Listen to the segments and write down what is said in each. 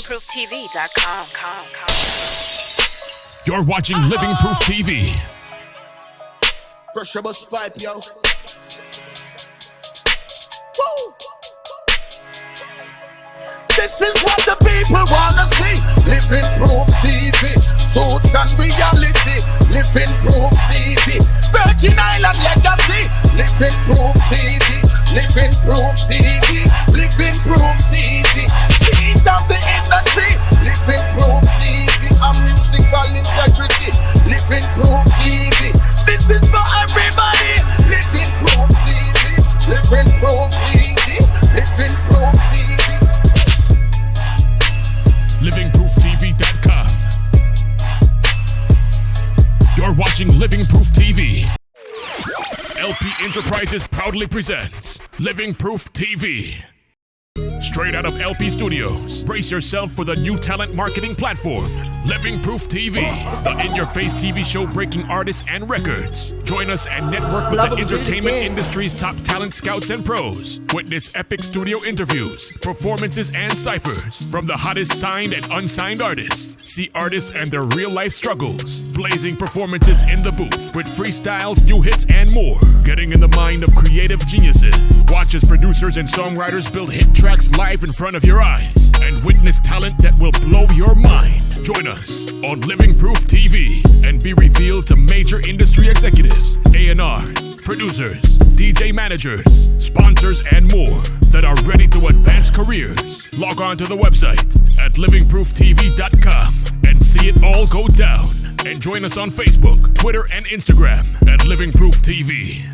livingprooftv.com. You're watching Living Proof TV. Pressure bus pipe, yo. Woo! This is what the people wanna see. Living Proof TV, truth and reality. Living Proof TV, Virgin Island legacy. Living Proof TV, Living Proof TV, Living Proof TV. Seeds of the industry. Living Proof TV, and musical integrity. Living Proof TV. This is for everybody. Living Proof TV, Living Proof TV, Living Proof TV. livingprooftv.com. You're watching Living Proof TV. LP Enterprises proudly presents Living Proof TV. Straight out of LP Studios, brace yourself for the new talent marketing platform, Living Proof TV, the in-your-face TV show breaking artists and records. Join us and network with the entertainment industry's top talent scouts and pros. Witness epic studio interviews, performances, and ciphers from the hottest signed and unsigned artists. See artists and their real-life struggles, blazing performances in the booth with freestyles, new hits, and more. Getting in the mind of creative geniuses. Watch as producers and songwriters build hit tracks live in front of your eyes and witness talent that will blow your mind. Join us on Living Proof TV and be revealed to major industry executives, A&Rs, producers, DJ managers, sponsors, and more that are ready to advance careers. Log on to the website at livingprooftv.com and see it all go down. And join us on Facebook, Twitter, and Instagram at Living Proof TV.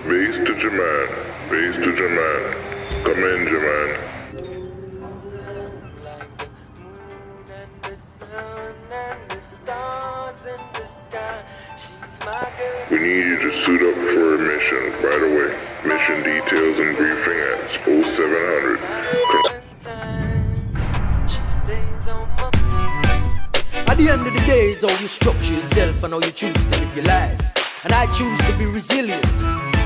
Bass to Jahman, bass to Jahman. Come in, Jahman. We need you to suit up for a mission right away. Mission details and briefing at 0700. At the end of the day, it's how you structure yourself and how you choose to live your life. And I choose to be resilient.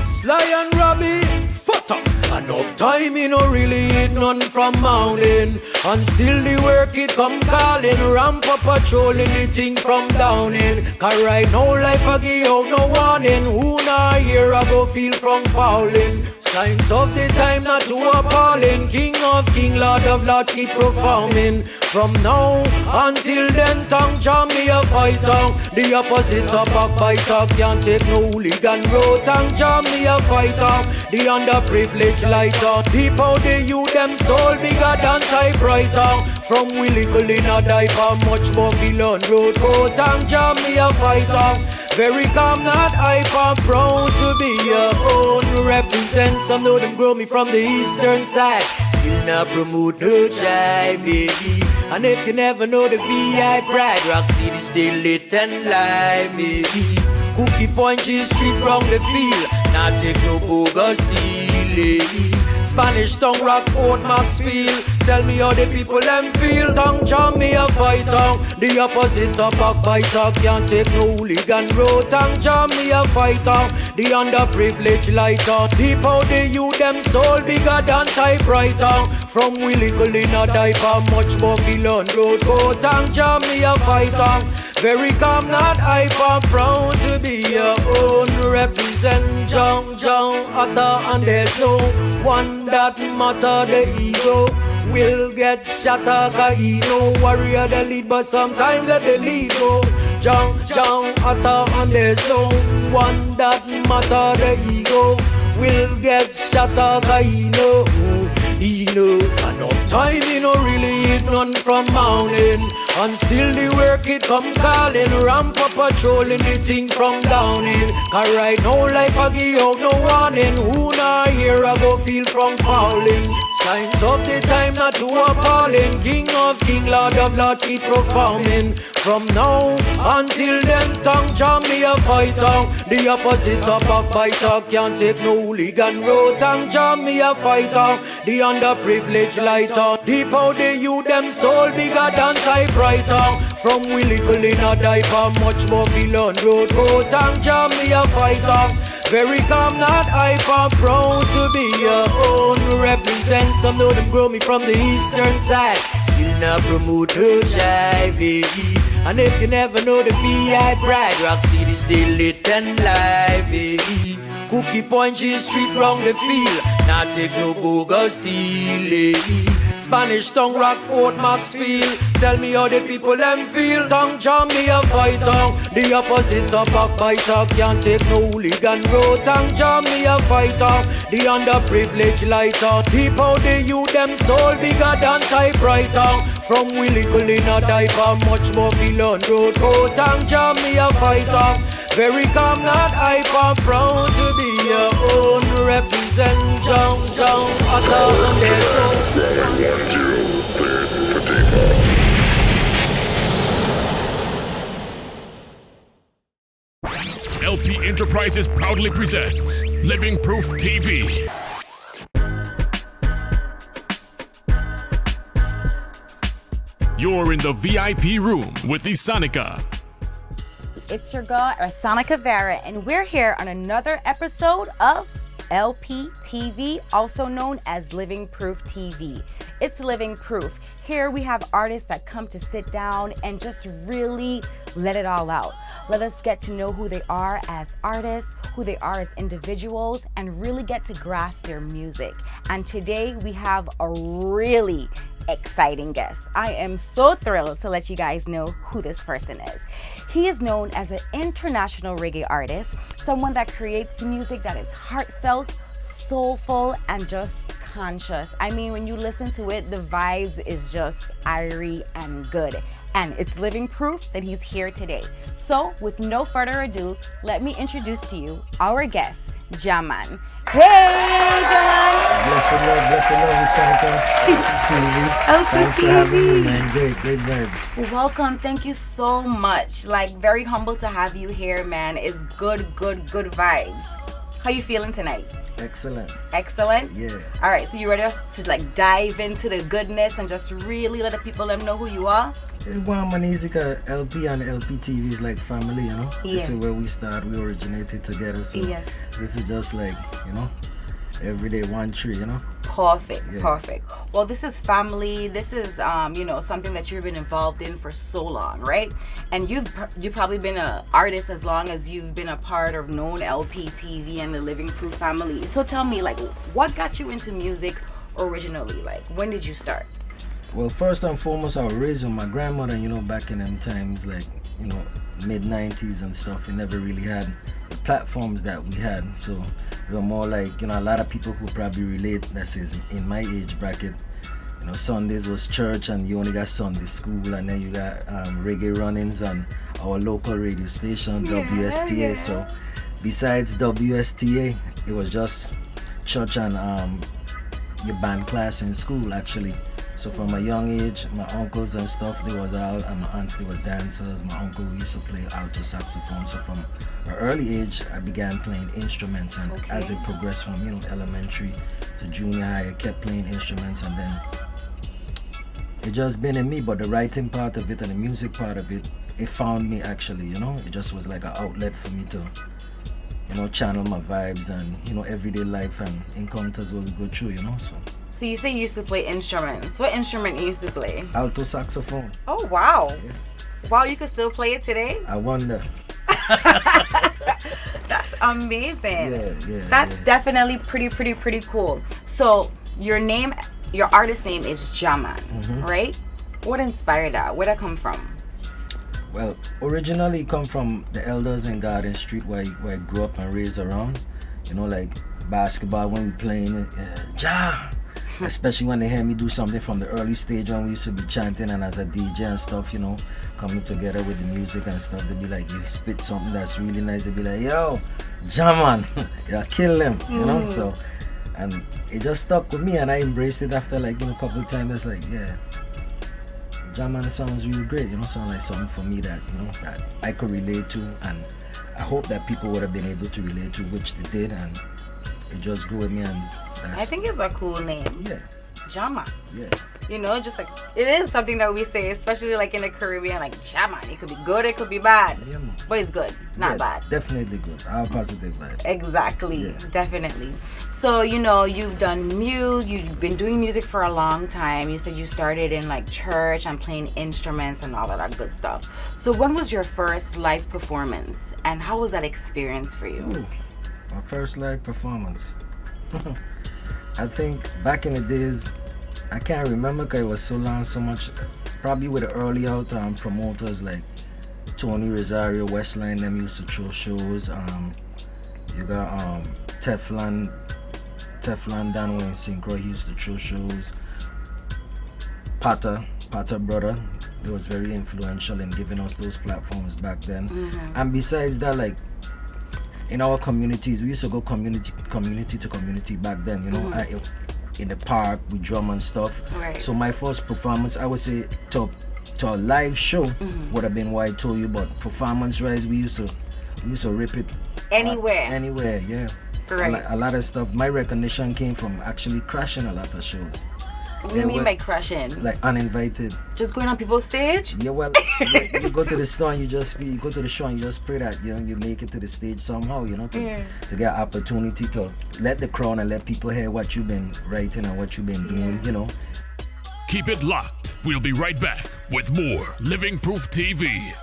Sly and Robbie, put up. Enough time, you know, really eat none from mountain. And still the work it come calling. Ramp up patrolling the thing from downing. Cause right now life I give out no warning. Who not here I go feel from falling. Signs of the time not too appalling. King of king, Lord of lords keep performing. From now until then, tongue jam me a fighter. The opposite of backbiter can't take no hooligan road. Tongue jam me a fighter. The underprivileged lighter. Deep out the youth, them soul bigger than typewriter. From Willie in a diaper, much more feel on road. Go tongue jam me a fighter. Very calm, not hyper, proud to be your own. Represent some know them grow me from the eastern side. Still not promote no jive, baby. And if you never know the VI pride, Rock City still lit and live, baby. Cookie Punches street round the field. Not take no bogus deal, Spanish tongue rock Fort Maxfield. Tell me how the people them feel. Tongue jam me a fighter. The opposite of backbiter can't take no hooligan road. Tongue jam me a fighter. The underprivileged lighter. Deep out the youth them soul bigger than typewriter. From Willie in a diaper, much more feel on road. Go tongue jam me a fighter. Very calm, not hyper, proud to be your own. Represent John, Atta, and there's no one that matter. The ego will get shattered. Cause he no warrior the lead, but sometimes let the lead go. John, Atta, and there's no one that matter. The ego will get shattered. Cause he know. Enough time, you know, really eat none from mountain. And still the work it come calling. Ramp up patrolling the thing from downing. Cause right now life I give out no warning. Who not here I go feel from falling. Time's up, the time not to appalling. King of king, Lord of lord, keep performing. From now until then, tongue jam me a fighter. The opposite of backbiter can't take no hooligan road. Tongue jam me a fighter. The underprivileged lighter. Deep out the youth, them soul bigger than typewriter. From Willie in a diaper, much more feel on road. Go tongue jam me a fighter. Very calm, not hyper, proud to be your own. Represent some know them grow me from the eastern side. Still not promote HIV. And if you never know the VI pride, Rock City still lit and live. Cookie Point G Street round the field. Not take no bogus deal. Spanish tongue Rockford Maxfield. Tell me how the people them feel. Tongue jam me a fighter. The opposite of backbiter can't take no hooligan road. Tongue jam me a fighter. The underprivileged lighter. Deep out the youth them soul bigger than typewriter. From Willie in a diaper, much more feel on road. Go tongue jam me a fighter. Very calm, not hyper, proud to be your own. Represent John at on their show. LP Enterprises proudly presents Living Proof TV. You're in the VIP room with Isanica. It's your girl, Isanica Vera, and we're here on another episode of Lptv, also known as Living Proof TV. It's Living Proof. Here we have artists that come to sit down and just really let it all out. Let us get to know who they are as artists, who they are as individuals, and really get to grasp their music. And today we have a really exciting guest. I am so thrilled to let you guys know who this person is. He is known as an international reggae artist, someone that creates music that is heartfelt, soulful, and just conscious. I mean, when you listen to it, the vibes is just airy and good. And it's living proof that he's here today. So with no further ado, let me introduce to you our guest, Jahman. Hey, Jahman! Bless the love, Isanica TV. Thanks for having me, man. Great vibes. Welcome. Thank you so much. Like, very humble to have you here, man. It's good vibes. How you feeling tonight? Excellent. Yeah. All right. So you ready to like dive into the goodness and just really let the people them know who you are? Jahman LP and Lptv is like family, you know. Yeah. This is where we start. We originated together. So yes. This is just like, you know, every day one tree, you know. Perfect. Well, this is family. This is something that you've been involved in for so long, right? And you've probably been an artist as long as you've been a part of known Lptv and the Living Proof family. So tell me, like, what got you into music originally? Like, when did you start? Well, first and foremost, I was raised with my grandmother, you know, back in them times, like, you know, mid-90s and stuff. We never really had the platforms that we had. So we were more like, you know, a lot of people who probably relate, that is in my age bracket. You know, Sundays was church and you only got Sunday school, and then you got reggae run-ins on our local radio station, WSTA. Yeah. So besides WSTA, it was just church and your band class in school, actually. So from a young age, my uncles and stuff, they was all, and my aunts, they were dancers. My uncle used to play alto saxophone. So from an early age, I began playing instruments. And as it progressed from, you know, elementary to junior high, I kept playing instruments. And then it just been in me. But the writing part of it and the music part of it, it found me actually, you know. It just was like an outlet for me to, you know, channel my vibes and, you know, everyday life and encounters what we go through, you know. So you say you used to play instruments. What instrument you used to play? Alto saxophone. Oh, wow. Yeah. Wow, you can still play it today? I wonder. That's amazing. Yeah. That's definitely pretty cool. So your artist name is Jahman, right? What inspired that? Where'd that come from? Well, originally it come from the Elders in Garden Street where I grew up and raised around. You know, like basketball when we playing, Jah! Especially when they hear me do something from the early stage when we used to be chanting, and as a DJ and stuff, you know, coming together with the music and stuff, they'd be like, you spit something that's really nice. They'd be like, yo, Jahman, yeah, kill them, you know. So And it just stuck with me, and I embraced it after like a couple of times. It's like, yeah, Jahman sounds really great, sound like something for me that that I could relate to, and I hope that people would have been able to relate to, which they did, and it just grew with me. And I think it's a cool name. Yeah. Jahman. Yeah. Just like it is something that we say, especially like in the Caribbean, like Jahman. It could be good, it could be bad, but it's good, not bad. Definitely good. All positive vibes. Exactly, Yeah. definitely. So you've done you've been doing music for a long time. You said you started in like church and playing instruments and all of that good stuff. So when was your first live performance, and how was that experience for you? Ooh, my first live performance. I think back in the days, I can't remember because it was so long, so much. Probably with the early out promoters like Tony Rosario, Westline, them used to throw shows. You got Teflon Danway and Synchro, he used to throw shows. Potter brother, he was very influential in giving us those platforms back then. And besides that, like in our communities, we used to go community to community back then, in the park with drum and stuff. Right. So my first performance, I would say, to a live show would have been what I told you, but performance wise, we used to rip it anywhere, yeah. Right. A lot of stuff. My recognition came from actually crashing a lot of shows. What do you mean by crashing? Like uninvited. Just going on people's stage? Yeah, well, you go to the store and you go to the show and you just pray that you make it to the stage somehow, to get opportunity to let the crowd and let people hear what you've been writing and what you've been doing, Keep it locked. We'll be right back with more Living Proof TV.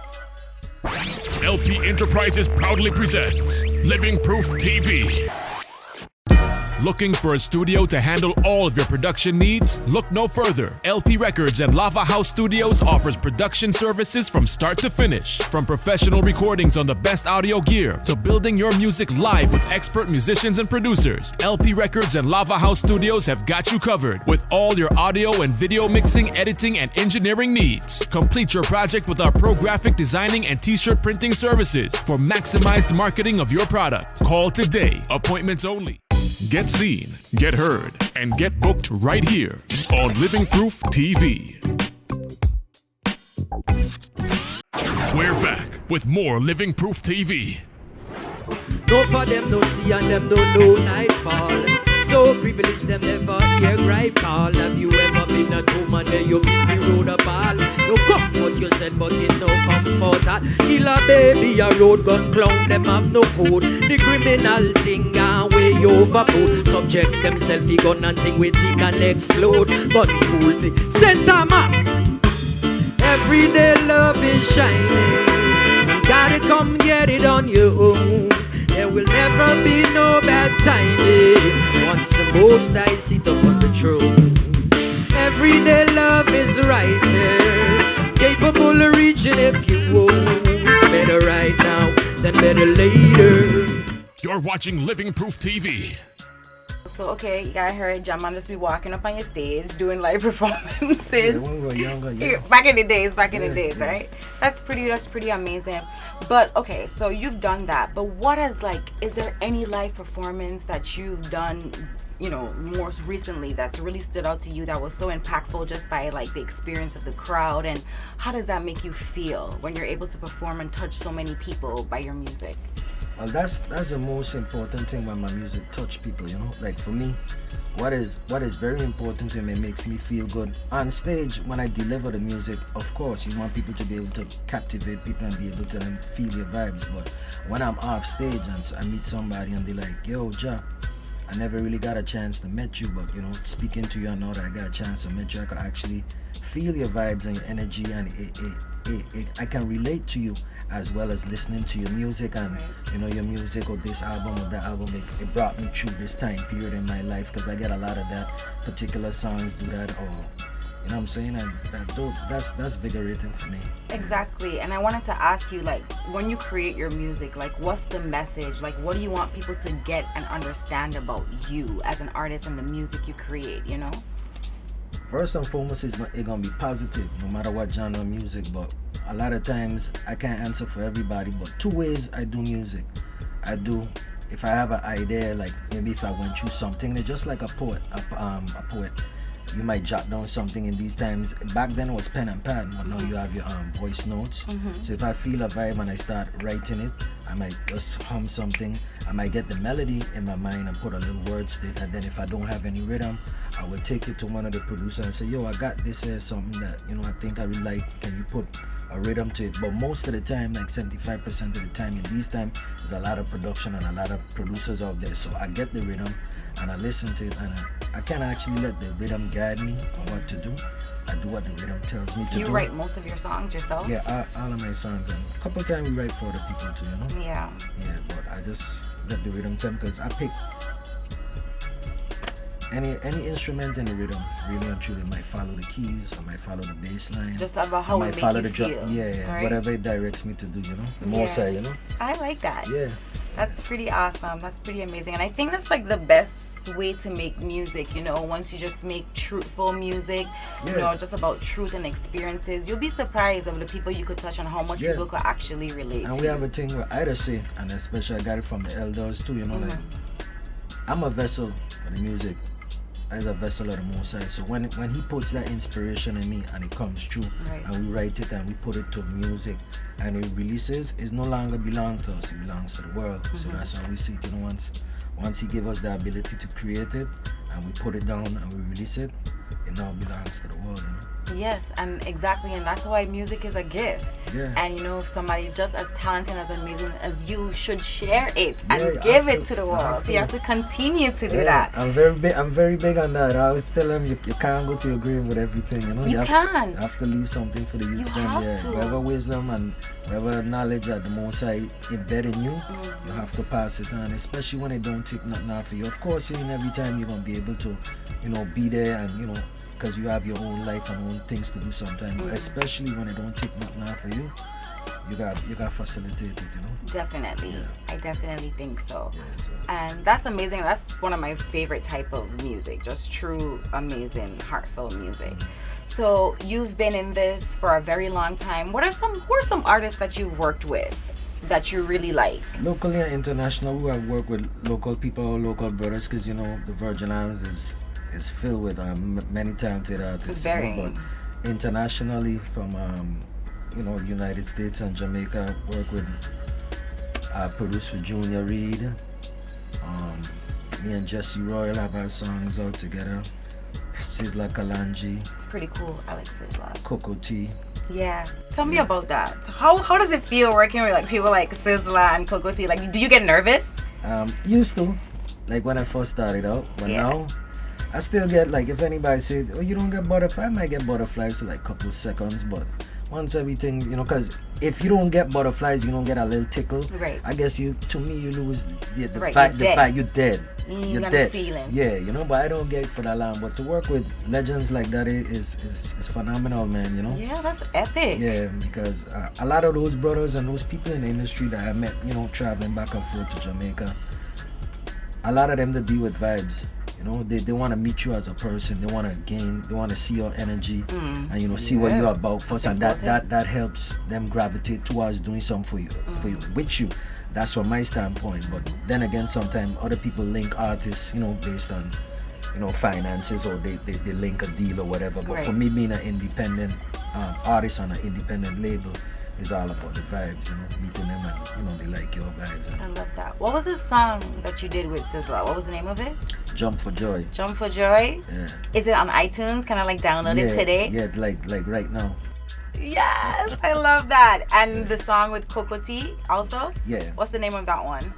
LP Enterprises proudly presents Living Proof TV. Looking for a studio to handle all of your production needs? Look no further. LP Records and Lava House Studios offers production services from start to finish. From professional recordings on the best audio gear to building your music live with expert musicians and producers, LP Records and Lava House Studios have got you covered with all your audio and video mixing, editing, and engineering needs. Complete your project with our pro graphic designing and t-shirt printing services for maximized marketing of your product. Call today. Appointments only. Get seen, get heard, and get booked right here on Living Proof TV. We're back with more Living Proof TV. No for them no see and them don't know nightfall. So privileged them never hear gripe call. Have you ever been at home and then you meet me road a ball? No comfort you send but it no comfort at. Kill a baby a road gun clown them have no code. The criminal thing and way overboard. Subject themself he gun and thing with it can explode. But fool me Santa Mass. Everyday love is shining. You gotta come get it on your own. There will never be no bad timing once the Most High sit up on the throne. Everyday love is right here, capable of reaching if you won't. It's better right now than better later. You're watching Living Proof TV. So okay, you gotta hear Jahman just be walking up on your stage doing live performances. Yeah, when we were younger, yeah. Back in the days, right? That's pretty amazing. But okay, so you've done that. But what is there any live performance that you've done, more recently that's really stood out to you that was so impactful just by like the experience of the crowd? And how does that make you feel when you're able to perform and touch so many people by your music? Well, that's the most important thing when my music touch people, Like for me, what is very important to me, makes me feel good on stage when I deliver the music. Of course, you want people to be able to captivate people and be able to feel your vibes. But when I'm off stage and I meet somebody and they're like, "Yo, Jah, I never really got a chance to meet you, but speaking to you, I know that I got a chance to meet you. I could actually feel your vibes and your energy, and I can relate to you as well as listening to your music and your music or this album or that album. It brought me through this time period in my life, because I get a lot of that particular songs do that, or what I'm saying, and that's vigorating for me. Exactly. And I wanted to ask you, like, when you create your music, like, what's the message? Like, what do you want people to get and understand about you as an artist and the music you create, First and foremost, it's gonna be positive no matter what genre of music, but a lot of times I can't answer for everybody, but two ways I do music. I do if I have an idea, like maybe if I went through something, it's just like a poet. A poet, you might jot down something in these times. Back then it was pen and pad, but now you have your voice notes. So if I feel a vibe and I start writing it, I might just hum something. I might get the melody in my mind and put a little words to it, and then if I don't have any rhythm, I will take it to one of the producers and say, yo, I got this here, something that, you know, I think I really like. Can you put a rhythm to it? But most of the time, like 75% of the time in these times, there's a lot of production and a lot of producers out there. So I get the rhythm and I listen to it, and I can't actually let the rhythm guide me on what to do. I do what the rhythm tells me to do. You write most of your songs yourself? Yeah, all of my songs, and a couple of times we write for other people too, you know? Yeah. Yeah, but I just let the rhythm tell me, because I pick any instrument in the rhythm, really and truly, might follow the keys, I might follow the bass line. Just about how it makes you feel. Yeah, right? whatever it directs me to do, you know? The more I, you know? I like that. Yeah. That's pretty awesome. That's pretty amazing. And I think that's like the best way to make music, you know, once you just make truthful music, you know, just about truth and experiences. You'll be surprised of the people you could touch and how much people could actually relate and to. We have a thing where I say, and especially I got it from the elders too, you know, like I'm a vessel for the music. As a vessel of the Most High. So when he puts that inspiration in me and it comes true, and we write it and we put it to music and it releases, it no longer belongs to us, it belongs to the world. So that's how we see it, you know, once he gives us the ability to create it and we put it down and we release it, it now belongs to the world, you know. Yes, and exactly, and that's why music is a gift. Yeah. And you know, if somebody just as talented, as amazing as you, should share it and give it to the world. So you have to continue to do that. I'm very big on that. I always tell them you can't go to your grave with everything, you know. You have to leave something for the youth. Whatever wisdom and whatever knowledge that the Most High embed in you, you have to pass it on, especially when it don't take nothing out for you. Of course, you know, every time you're gonna be able to, you know, be there and, you know, because you have your own life and own things to do sometimes. But especially when it don't take nothing out for you, you got facilitate it, you know. Definitely. Yeah. I definitely think so. Yeah, so. And that's amazing. That's one of my favorite type of music. Just true, amazing, heartfelt music. So you've been in this for a very long time. Who are some artists that you've worked with that you really like? Locally and international, we have worked with local people, local brothers, because, you know, the Virgin Islands is filled with many talented artists. You know, but internationally, from you know, United States and Jamaica, work with produced with Junior Reid. Me and Jesse Royal have our songs out together. Sizzla Kalanji. Pretty cool, Alex Sizzla. Coco T. Yeah. Tell me about that. How does it feel working with like people like Sizzla and Coco T? Like, do you get nervous? Used to, like when I first started out, but now I still get, like, if anybody said, oh, you don't get butterfly, I might get butterflies for like a couple seconds, but once everything, you know, because if you don't get butterflies, you don't get a little tickle. Right. I guess to me, you lose the fact you're dead. You're dead. Feeling. Yeah, you know, but I don't get it for that long. But to work with legends like that is phenomenal, man, you know? Yeah, that's epic. Yeah, because a lot of those brothers and those people in the industry that I met, you know, traveling back and forth to Jamaica, a lot of them that deal with vibes. You know, they want to meet you as a person. They want to see your energy and, you know, see what you're about first, and that helps them gravitate towards doing something for you with you. That's from my standpoint. But then again, sometimes other people link artists, you know, based on, you know, finances, or they link a deal or whatever. But for me, being an independent artist on an independent label, is all about the vibes, you know, meeting them and, you know, they like your vibes. I love that. What was the song that you did with Sizzla? What was the name of it? Jump for Joy. Jump for Joy? Yeah. Is it on iTunes? Can I like download it today? Yeah, like right now. Yes, I love that. And the song with Coco T also? Yeah. What's the name of that one?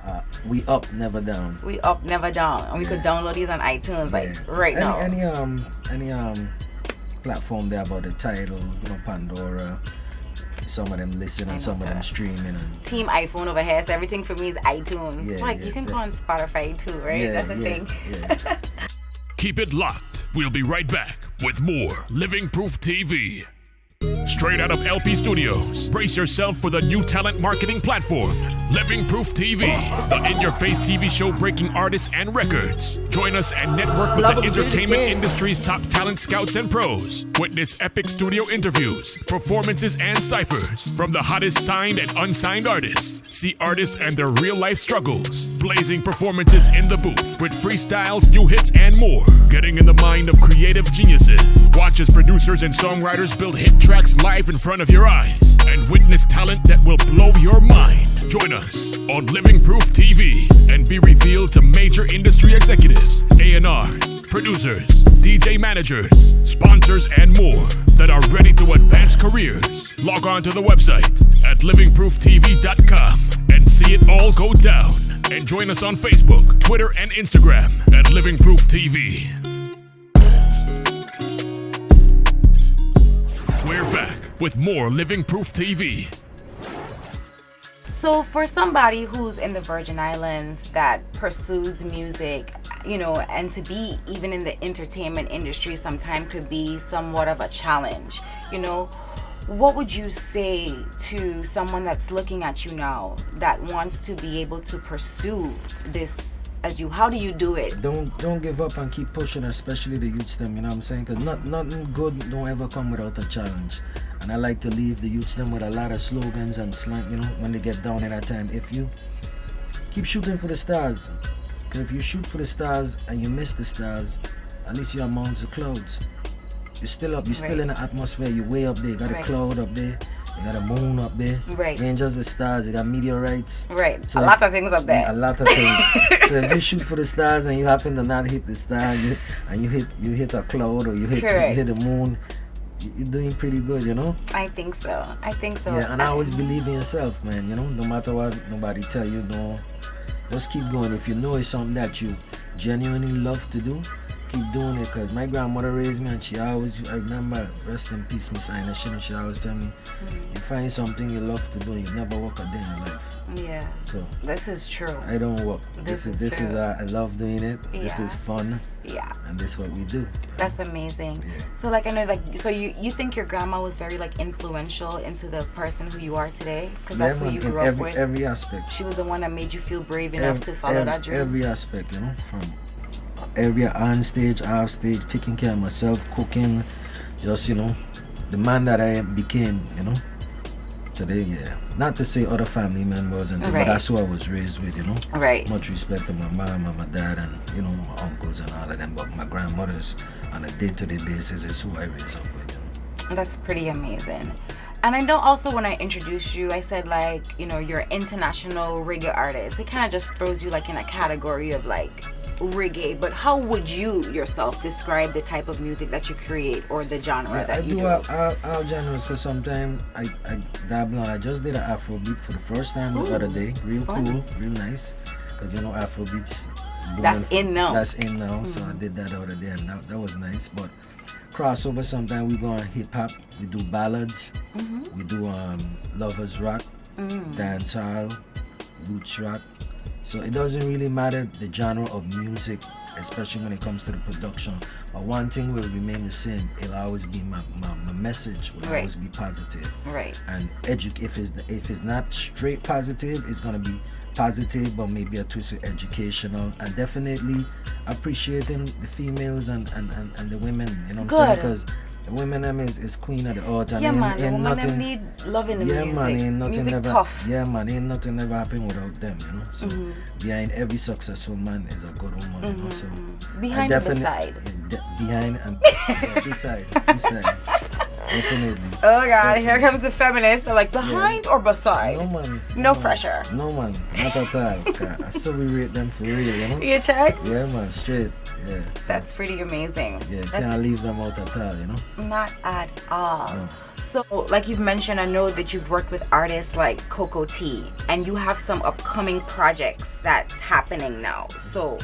We Up Never Down. We Up Never Down. And we could download these on iTunes right now. Any platform there about the title, you know, Pandora. Some of them listen and some of them streaming. And Team iPhone over here, so everything for me is iTunes. Yeah, you can go on Spotify too, right? That's the thing. Yeah. Keep it locked. We'll be right back with more Living Proof TV. Straight out of LP Studios, brace yourself for the new talent marketing platform, Living Proof TV, the in-your-face TV show breaking artists and records. Join us and network with the entertainment industry's top talent scouts and pros. Witness epic studio interviews, performances, and ciphers from the hottest signed and unsigned artists. See artists and their real-life struggles, blazing performances in the booth with freestyles, new hits, and more. Getting in the mind of creative geniuses. Watch as producers and songwriters build hit tracks live in front of your eyes and witness talent that will blow your mind. Join us on Living Proof TV and be revealed to major industry executives, A&Rs, producers, DJ managers, sponsors, and more that are ready to advance careers. Log on to the website at livingprooftv.com and see it all go down. And join us on Facebook, Twitter, and Instagram at Living Proof TV. We're back with more Living Proof TV. So for somebody who's in the Virgin Islands that pursues music, you know, and to be even in the entertainment industry sometimes could be somewhat of a challenge, you know, what would you say to someone that's looking at you now that wants to be able to pursue this as you? How do you do it? Don't give up and keep pushing, especially the youths them, you know what I'm saying? Because nothing good don't ever come without a challenge. And I like to leave the youths them with a lot of slogans and slang, you know, when they get down in that time. If you keep shooting for the stars, because if you shoot for the stars and you miss the stars, at least you're amongst the clouds. You're still up, you're still in the atmosphere, you're way up there. You got a cloud up there, you got a moon up there. Right. It ain't just the stars, you got meteorites. Right. So a lot of things up there. A lot of things. So if you shoot for the stars and you happen to not hit the star, you hit a cloud or you hit the moon, you're doing pretty good, you know? I think so. Yeah, and I always believe in yourself, man, you know? No matter what nobody tell you, no. Just keep going. If you know it's something that you genuinely love to do, keep doing it. Because my grandmother raised me and she always, I remember, rest in peace, Miss Ina, she always tell me, you find something you love to do, you never work a day in your life. Yeah. So this is true. I don't work. This is I love doing it. Yeah. This is fun. Yeah. And this is what we do. That's amazing. Yeah. So like I know, like, so you think your grandma was very like influential into the person who you are today, because that's who you grew up with. Every aspect. She was the one that made you feel brave enough to follow that dream. Every aspect, you know, from area on stage, off stage, taking care of myself, cooking, just, you know, the man that I became, you know, today. Yeah. Not to say other family members and but that's who I was raised with, you know. Right. Much respect to my mom and my dad and, you know, my uncles and all of them, but my grandmothers on a day-to-day basis is who I raised up with, you know. That's pretty amazing. And I know also when I introduced you, I said like, you know, you're international reggae artist. It kind of just throws you like in a category of like reggae, but how would you yourself describe the type of music that you create or the genre that you do? I do all genres, because sometimes I dabble on. I just did an Afrobeat for the first time the other day. Real fun. Cool, real nice, because you know Afrobeats that's in now. That's in now, so I did that the other day and that was nice. But crossover, sometimes we go on hip hop, we do ballads, we do lovers rock, dancehall, roots rock. So it doesn't really matter the genre of music, especially when it comes to the production. But one thing will remain the same. It'll always be my message will always be positive. Right. And if it's not straight positive, it's gonna be positive, but maybe a twist with educational, and definitely appreciating the females and the women. You know what I'm saying? Because the women them is queen of the art, and ain't nothing need love in the music. Man, ain't nothing music ever tough. Yeah, man, ain't nothing ever happen without them, you know. So behind every successful man is a good woman, you know. So behind and beside. Behind and beside. Definitely. Oh God, here comes the feminist. They're like behind or beside. No man. No pressure. No man, not at all. I still we rate them for real, you know. You check? Yeah man, straight. Yeah. So, that's pretty amazing. Yeah, can't leave them out at all, you know. Not at all. No. So, like you've mentioned, I know that you've worked with artists like Coco T, and you have some upcoming projects that's happening now. So,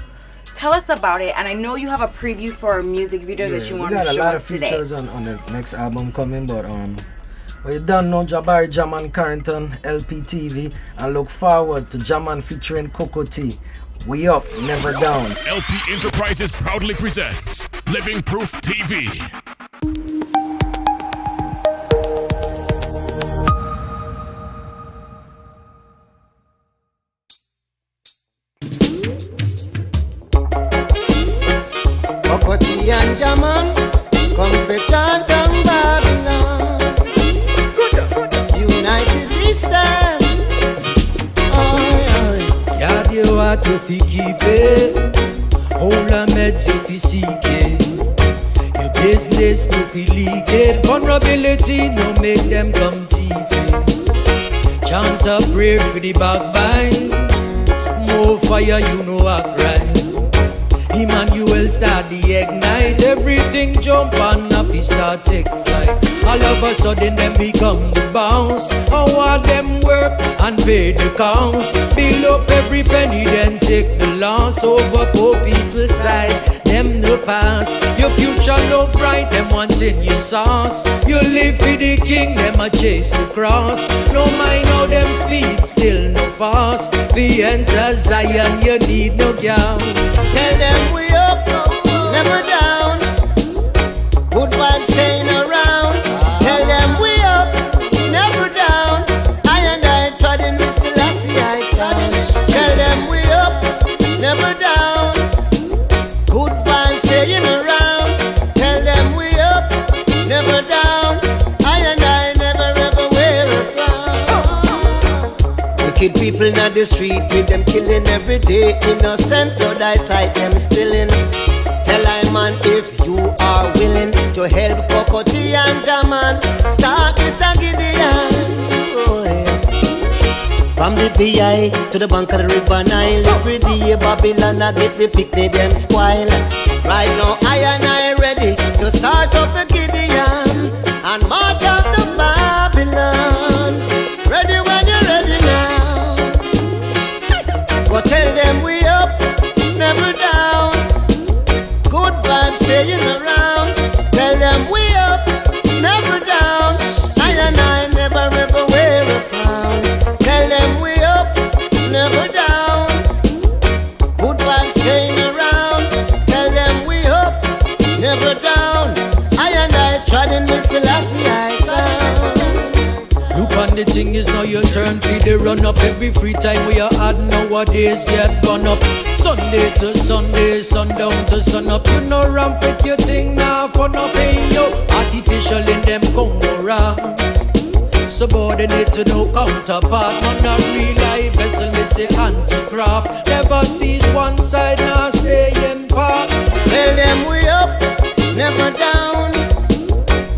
tell us about it. And I know you have a preview for a music video that you want to show us today. We got a lot of features on the next album coming, but well, you don't know Jahman Carrington, Lptv, and look forward to Jahman featuring Coco T. We up, never down. LP Enterprises proudly presents Living Proof TV. and Jahman, come for chant and Babylon. United we stand. Yard you want to fi keep it, all the meds you fi seek it. Your business to fi leak it, vulnerability no make them come thief it. Chant a prayer for the backbite, more fire you know a grind. Emmanuel start the ignite, everything jump and up he start take flight. All of a sudden them become the bounce. How all them work and pay the counts. Build up every penny then take the loss. Over poor people's side, them no pass. Your future look bright, them wanting your sauce. You live for the king, them a chase the cross. No mind how them speed, still no fast. We enter Zion, you need no gowns. Tell them we up, never down. Good vibes staying around. Tell them we up, never down. I and I trodden with Selassie I sound. Tell them we up, never down. Good vibes staying around. Tell them we up, never down. I and I never ever wear a frown. Wicked people in the street with them killing every day. Innocent blood I sight them spilling. Tell I man if you are willing to help Kokoti and Jahman, start Mr. Gideon. Oh, yeah. From the VI to the bank of the river Nile, every day Babylon I get the picnic them spoil. Right now I and I ready to start up the Gideon and march out to Babylon. Ready when you're ready now. Go tell them we up, never down. Good vibes staying around. Tell them we up, never down. I and I never ever wear a frown. Tell them we up, never down. Good vibes staying around. Tell them we up, never down. I and I trodden with Selassie I sound. Look on the thing is now your turn for the run up. Every free time we are had nowadays get gone up. Sunday to Sunday, sundown to sun up. You know ramp with your thing now for nothing. Yo, artificial in them Congo round. Subordinate to no counterpart. Man a real life vessel, me say anti-craft. Never sees one side, now stay in part. Tell them we up, never down.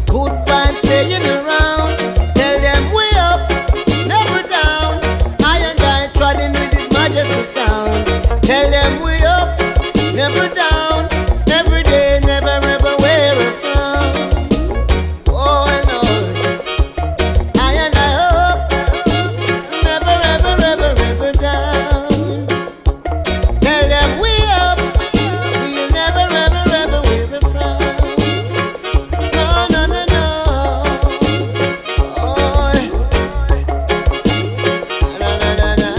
Good vibes staying around. Tell them we up, never down. I and I trodden with his majesty sound. Tell them we up, never down. Every day, never ever wear a frown. Oh, I know. I and I up, never ever ever ever down. Tell them we up, we'll never ever ever wear a frown. No, no, no, no. Oh, na na na na na.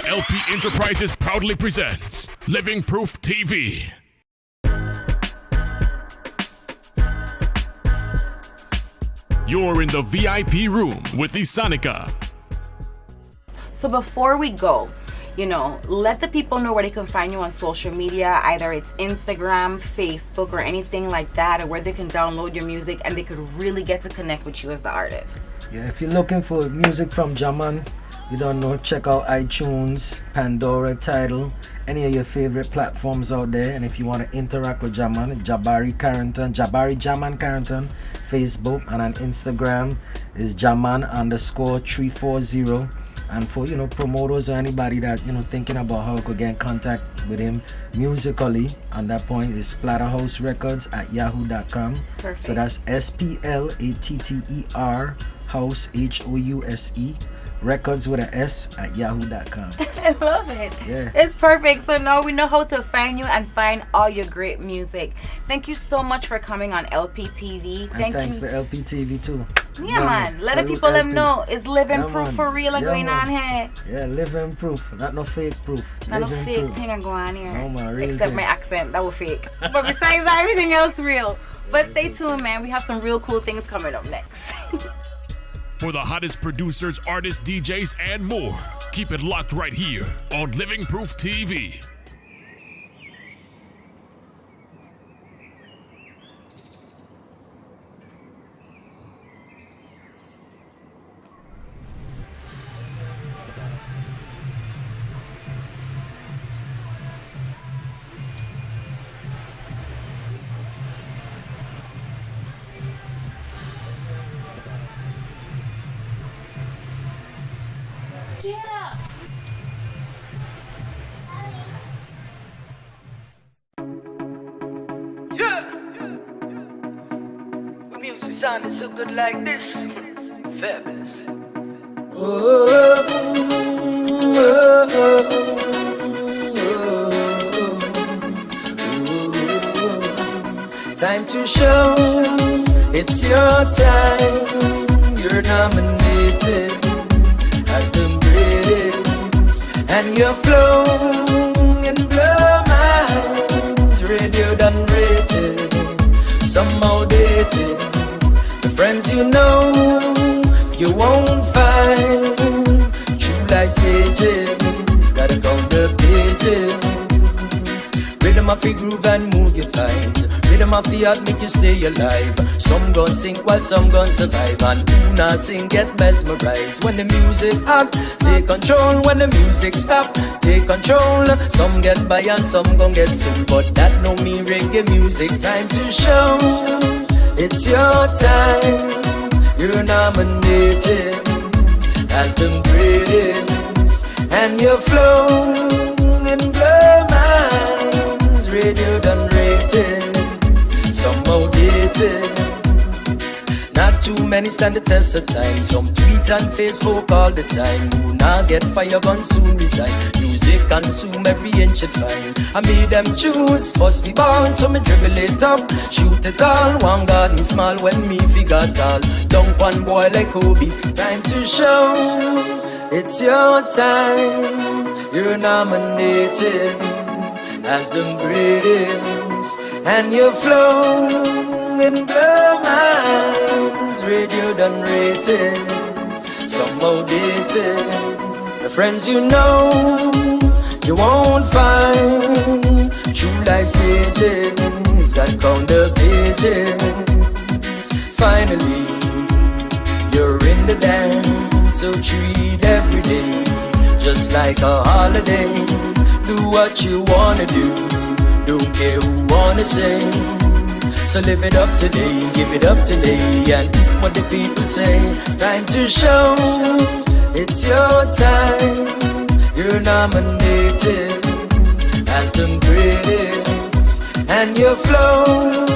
LP Enterprises proudly presents Living Proof TV. You're in the VIP room with Isanica. So before we go, let the people know where they can find you on social media. Either it's Instagram, Facebook, or anything like that, or where they can download your music and they could really get to connect with you as the artist. Yeah, if you're looking for music from Jahman, you don't know, check out iTunes, Pandora, Tidal, any of your favorite platforms out there. And if you want to interact with Jahman, Jabari Jahman Carrington, Facebook, and on Instagram is Jahman_340. And for promoters or anybody that thinking about how to get in contact with him musically, on that point is splatterhouserecords@yahoo.com. Perfect. So that's SPLATTER house HOUSE records with an S at yahoo.com. I love it. Yeah. It's perfect. So now we know how to find you and find all your great music. Thank you so much for coming on Lptv. Thanks to Lptv too. Yeah, man. Let the people them know it's living proof man. for real going man. on here. Yeah, living proof. Not no fake proof. Not no living fake proof. thing that go on here. No, man, real Except thing. my accent. That was fake. But besides that, everything else real. But stay tuned, man. We have some real cool things coming up next. for the hottest producers, artists, DJs, and more. Keep it locked right here on Living Proof TV. Yeah. When music sounded so good like this, fabulous. Time to show, it's your time. You're nominated as the greatest, and your flow and blow minds. Radio done rated, somehow dated. The friends you know, you won't find. True life stages, gotta count the pages. Rhythm of your groove and move your vibes. Rhythm of your heart make you stay alive. Some gon' sink while some gon' survive. And who not sing get mesmerized. When the music up, take control. When the music stop, take control. Some get by and some gon' get soon. But that no mean reggae music. Time to show, it's your time. You're nominated as the greatest, and your flow and blow minds. Radio done rated, somehow dated. Not too many stand the test of time. Some tweet and Facebook all the time. Who not get fire gun soon resign. Music consume every inch it find. I made them choose, first be born. So me dribble it up, shoot it all. One God me small when me figure tall. Dunk one boy like Kobe. Time to show, it's your time. You're nominated as the greatest, and your flow and blow minds. Radio done rated, somehow dated. The friends you know, you won't find. True life stages, gotta count the pages. Finally, you're in the dance, so treat every day just like a holiday. Do what you wanna do, don't care who wanna say. So live it up today, give it up today, and what the people say. Time to show, it's your time. You're nominated as the greatest, and your flow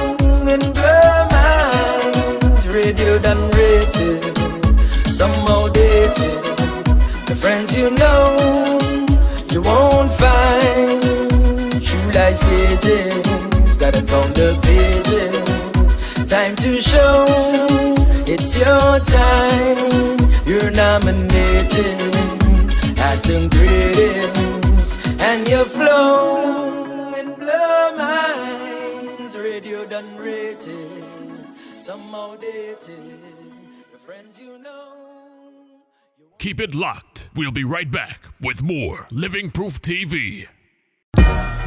and blow minds. Radio done rated, somehow dated. The friends you know, you won't find. True life stages, gotta count the pages. Time to show, it's your time. You're nominated as the greatest, and your flow and blow minds. Radio done rated, somehow dated. The friends you know. Keep it locked. We'll be right back with more Living Proof TV.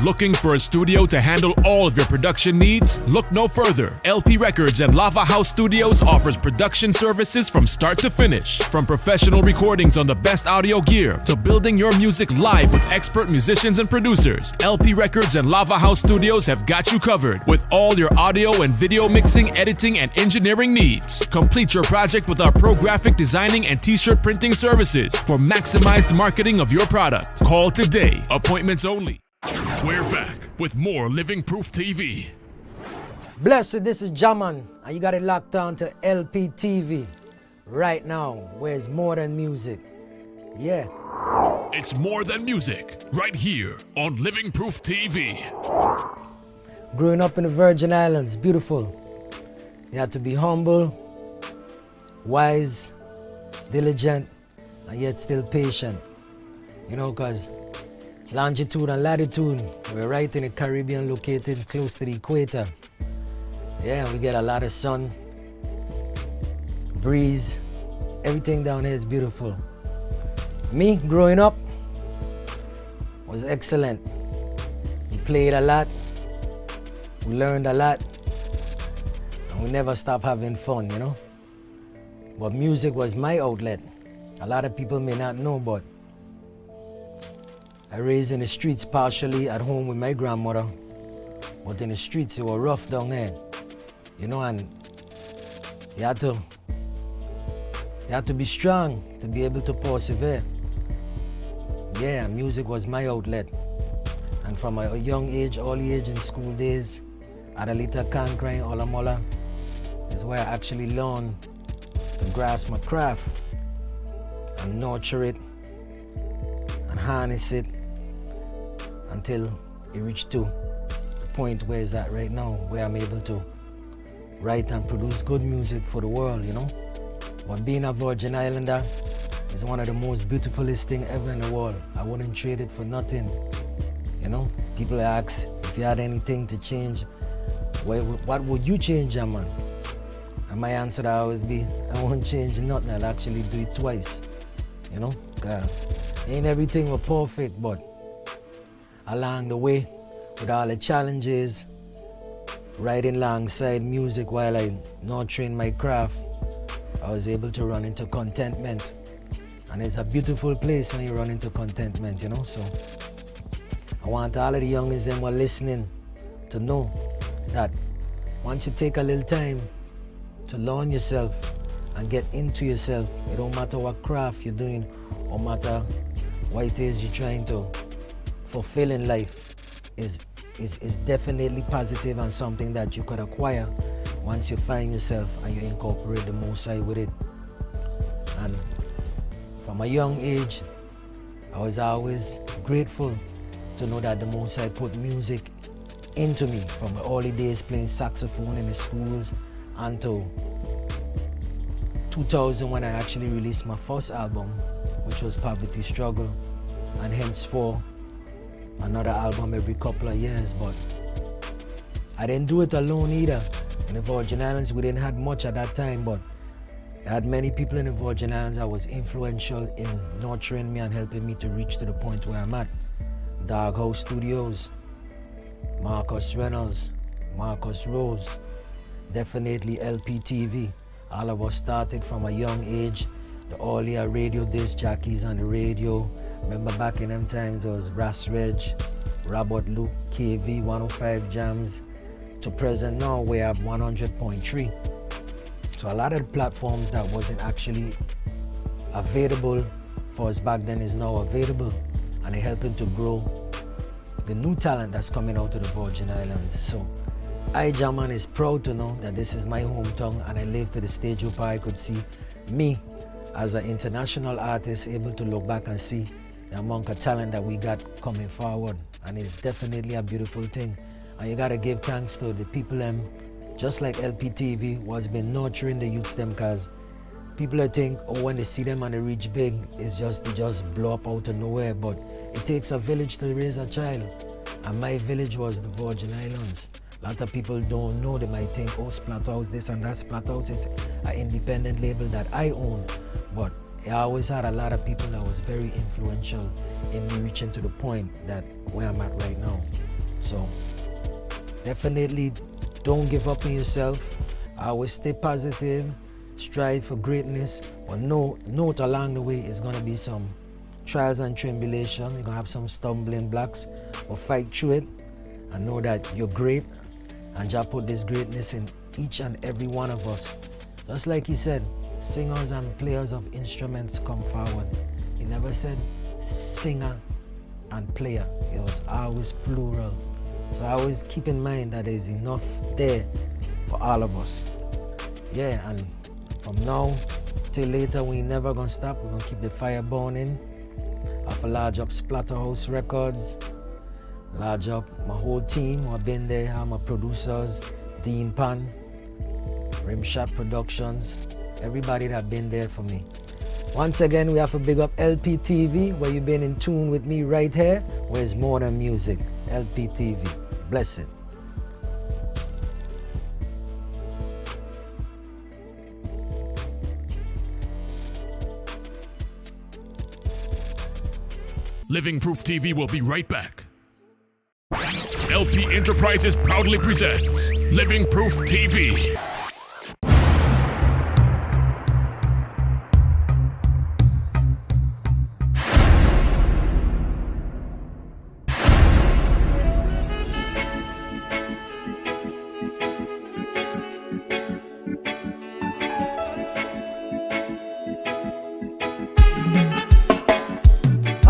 Looking for a studio to handle all of your production needs? Look no further. LP Records and Lava House Studios offers production services from start to finish. From professional recordings on the best audio gear to building your music live with expert musicians and producers, LP Records and Lava House Studios have got you covered with all your audio and video mixing, editing, and engineering needs. Complete your project with our pro graphic designing and t-shirt printing services for maximized marketing of your product. Call today. Appointments only. We're back with more Living Proof TV. Blessed, this is Jahman, and you got it locked on to Lptv right now, where it's more than music. Yeah. It's more than music, right here on Living Proof TV. Growing up in the Virgin Islands, beautiful. You have to be humble, wise, diligent, and yet still patient. You know, because longitude and latitude, we're right in the Caribbean, located close to the equator. Yeah, we get a lot of sun, breeze, everything down here is beautiful. Me, growing up, was excellent. We played a lot, we learned a lot, and we never stopped having fun, you know? But music was my outlet. A lot of people may not know, but I raised in the streets, partially at home with my grandmother. But in the streets, it was rough down there, you know, and you had to be strong to be able to persevere. Yeah, music was my outlet. And from a young age, early age in school days, Adalita can crying Ola Mola is where I actually learned to grasp my craft and nurture it and harness it until it reached to the point where it's at right now, where I'm able to write and produce good music for the world, you know. But being a Virgin Islander is one of the most beautifulest things ever in the world. I wouldn't trade it for nothing, you know. People ask if you had anything to change, what would you change, Jahman? And my answer would always be, I won't change nothing, I'll actually do it twice, you know. Ain't everything was perfect, but along the way, with all the challenges, writing alongside music while I nurturing my craft, I was able to run into contentment. And it's a beautiful place when you run into contentment, you know. So I want all of the youngins them who are listening to know that once you take a little time to learn yourself and get into yourself, it don't matter what craft you're doing or matter what it is you're trying to fulfill in life, is definitely positive and something that you could acquire once you find yourself and you incorporate the Most High with it. And from a young age, I was always grateful to know that the Most High put music into me, from the early days playing saxophone in the schools until 2000 when I actually released my first album, which was Poverty Struggle, and henceforth another album every couple of years. But I didn't do it alone either. In the Virgin Islands, we didn't have much at that time, but I had many people in the Virgin Islands that was influential in nurturing me and helping me to reach to the point where I'm at. Doghouse Studios, Marcus Reynolds, Marcus Rose, definitely Lptv. All of us started from a young age. The earlier radio disc jockeys on the radio. Remember back in them times, there was Ras Reg, Robert Luke, KV 105 Jams. To present now, we have 100.3. So a lot of the platforms that wasn't actually available for us back then is now available, and they're helping to grow the new talent that's coming out of the Virgin Islands. So I, Jahman, is proud to know that this is my hometown, and I live to the stage where I could see me as an international artist able to look back and see the amount of talent that we got coming forward. And it's definitely a beautiful thing. And you gotta give thanks to the people just like Lptv was been nurturing the youths them, because people think, oh, when they see them and they reach big, they just blow up out of nowhere. But it takes a village to raise a child. And my village was the Virgin Islands. A lot of people don't know. They might think, oh, Splatterhouse this and that. Splatterhouse is an independent label that I own. But I always had a lot of people that was very influential in me reaching to the point that where I'm at right now. So definitely don't give up on yourself. Always stay positive, strive for greatness. But note along the way is gonna be some trials and tribulation. You're gonna have some stumbling blocks, but fight through it and know that you're great, and Jah put this greatness in each and every one of us. Just like he said, singers and players of instruments come forward. He never said singer and player. It was always plural. So I always keep in mind that there's enough there for all of us. Yeah, and from now till later, we never gonna stop. We're gonna keep the fire burning. I have a large up Splatterhouse Records, large up my whole team who have been there. I'm my producers, Dean Pan, Rimshot Productions, everybody that been there for me. Once again, we have to big up Lptv, where you've been in tune with me right here, where it's more than music. Lptv, bless it. Living Proof TV will be right back. LP Enterprises proudly presents Living Proof TV.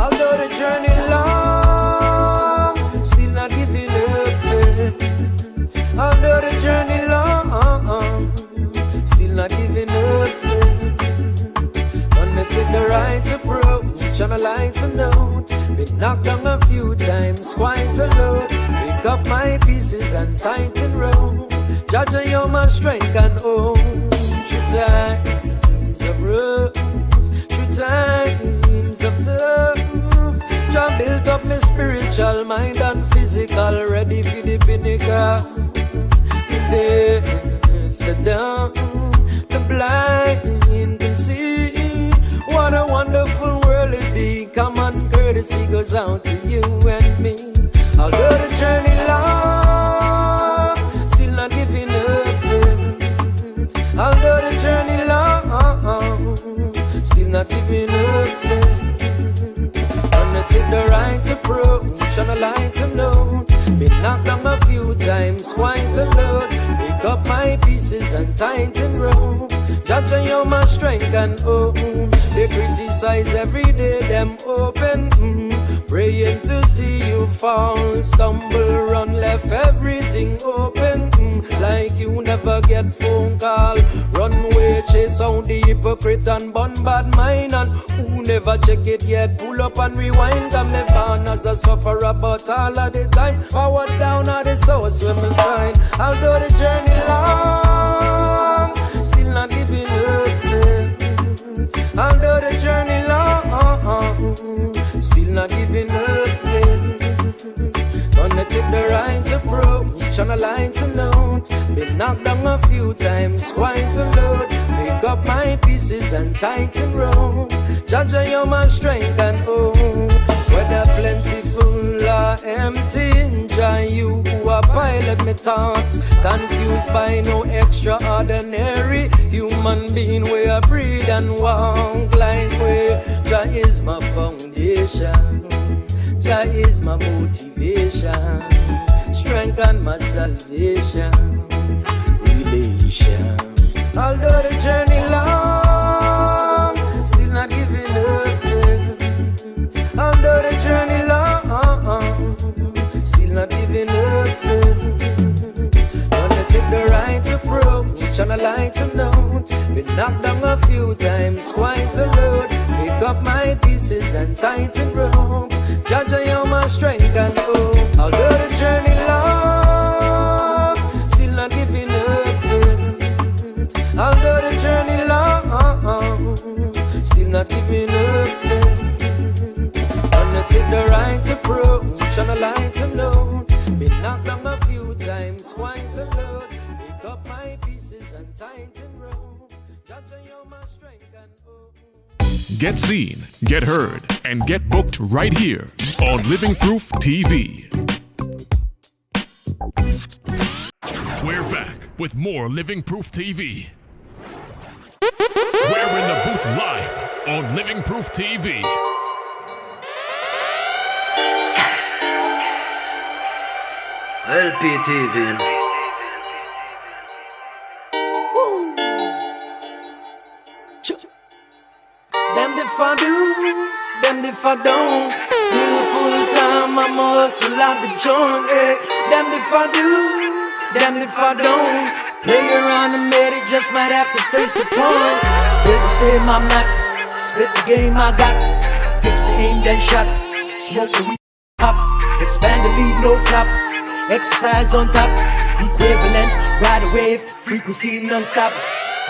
Although the journey long, still not giving up. Although the journey long, still not giving up. Gonna take the right approach on a lighter note. Been knocked down a few times, quite a lot. Pick up my pieces and tighten rope. Judge you're my strength and hope. True times of rough, true times of tough. Jah built up my spiritual mind and physical, ready for the pinnacle. The dumb, the blind can see. What a wonderful world it be. Common courtesy goes out to you and me. Although the journey long, still not giving up. Although the journey long, still not giving up. Gonna take the right approach on a lighter note. Been knocked down a few times, quite a lot. Pick up my pieces and tighten rope. Judge you're my strength and hope. They criticize every day, them open. Praying to see you fall. Stumble, run, left everything open. Like you never get phone call. Run away, chase out the hypocrite and bun bad mind. And who never check it yet, pull up and rewind. I'm never on as a sufferer, but all of the time forward down at the source when we find. Although the journey long, still not giving up. Although the journey long, still not giving up. Gonna take the right approach on a lighter note. Been knocked down a few times, quite a lot. Pick up my pieces and tighten rope. Judge you're my strength and hope. Whether plentiful or empty, Jah you who are pilot me thoughts. Confused by no extraordinary human being where I breathe and walk like where. Jah is my foundation, Jah is my motivation, strength and my salvation, relation. Although the journey long, still not giving up. Although the journey long, still not giving up. Gonna take the right approach on a lighter note. Been knocked down a few times, quite a lot. Pick up my pieces and tighten rope. Judge you're my strength and hope. Although the journey long, still not giving up. Although the journey long, still not giving up. Gonna take the right approach on a lighter note. Been knocked down a few times, quite a lot. Pick up my pieces and tighten rope. Judge you're my strength and hope. Get seen, get heard, and get booked right here on Living Proof TV. We're back with more Living Proof TV. We're in the booth live on Living Proof TV. Lptv. Them if I do, them if I don't. Still full time, I'm hustle at the joint. Them if I do, them if I don't. Play around and made it, just might have to face the point. People say I'm not, spit the game I got. Fix the aim, then shot. Smoke the weed, pop. Expand the lead, no flop. Exercise on top, equivalent, ride a wave, frequency non-stop.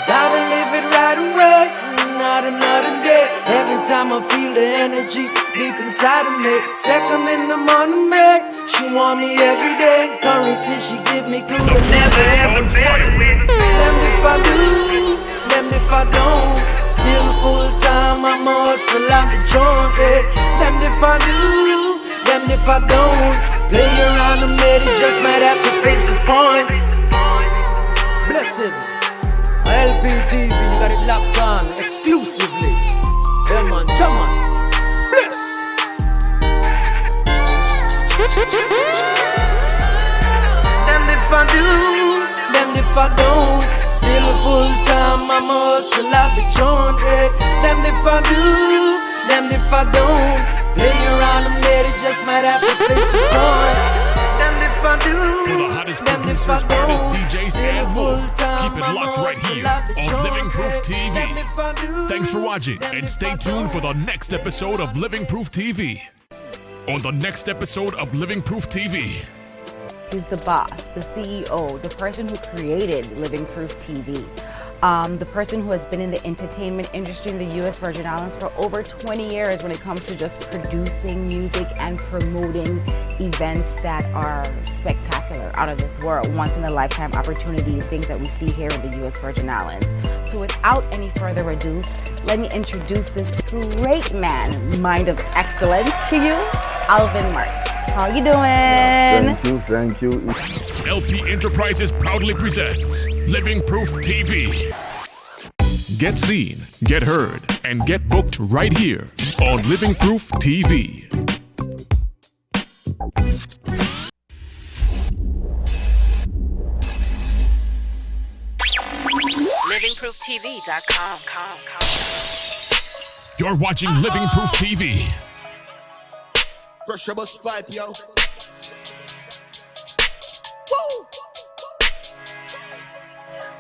Gotta live it right away, not another day. Every time I feel the energy deep inside of me. Second in the morning, man, she want me every day. Courage till she give me clue to never ever fail. Them if I do, them if I don't. Still full time, I'm a hustle out the joint. Damned if I do, damned if I don't. Play around the middle, just might have to face the point. Blessed Lptv, got it locked on exclusively. Yeah man, Jahman, bless. Damned if I do, damned if I don't. Still full time, I'm hustle out the joint. Damned if I do, damned if I don't. Play around the middle, just might have to face the point. Damned if I do, For the hottest damned if I producers, don't. artists, DJs, and more, keep it I'm locked right hustle here out the on joint. Living Proof TV. Damned if I do, Thanks for watching, damned and if stay I tuned for don't. the next episode of Living Proof TV. On the next episode of Living Proof TV. He's the boss, the CEO, the person who created Living Proof TV, the person who has been in the entertainment industry in the U.S. Virgin Islands for over 20 years when it comes to just producing music and promoting events that are spectacular, out of this world, once in a lifetime opportunities, things that we see here in the U.S. Virgin Islands. So without any further ado, let me introduce this great man, mind of excellence, to you, Alvin Mark. How you doing? Thank you. LP Enterprises proudly presents Living Proof TV. Get seen, get heard, and get booked right here on Living Proof TV. LivingProofTV.com. You're watching Living Proof TV. Pressure bus pipe, yo.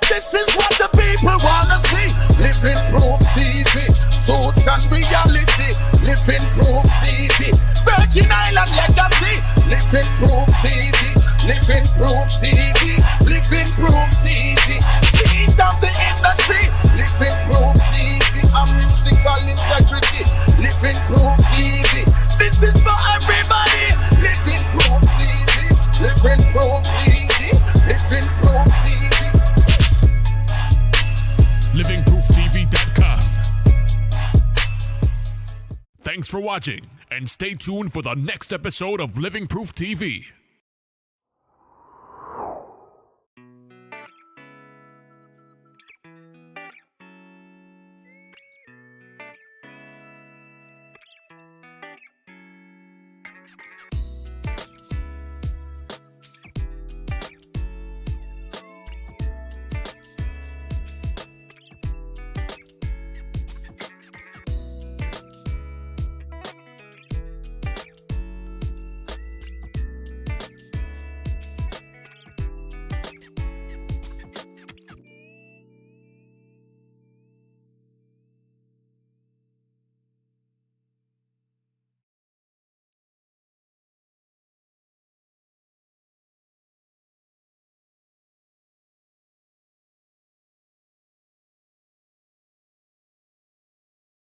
This is what the people wanna see. Living Proof TV, truth and reality. Living Proof TV, Virgin Island legacy. Living Proof TV, Living Proof TV, Living Proof TV. Feet of the industry. Living Proof TV, and musical integrity. Living Proof TV. This is for everybody. Living Proof TV, Living Proof TV, Living Proof TV. LivingProofTV.com. Thanks for watching, and stay tuned for the next episode of Living Proof TV.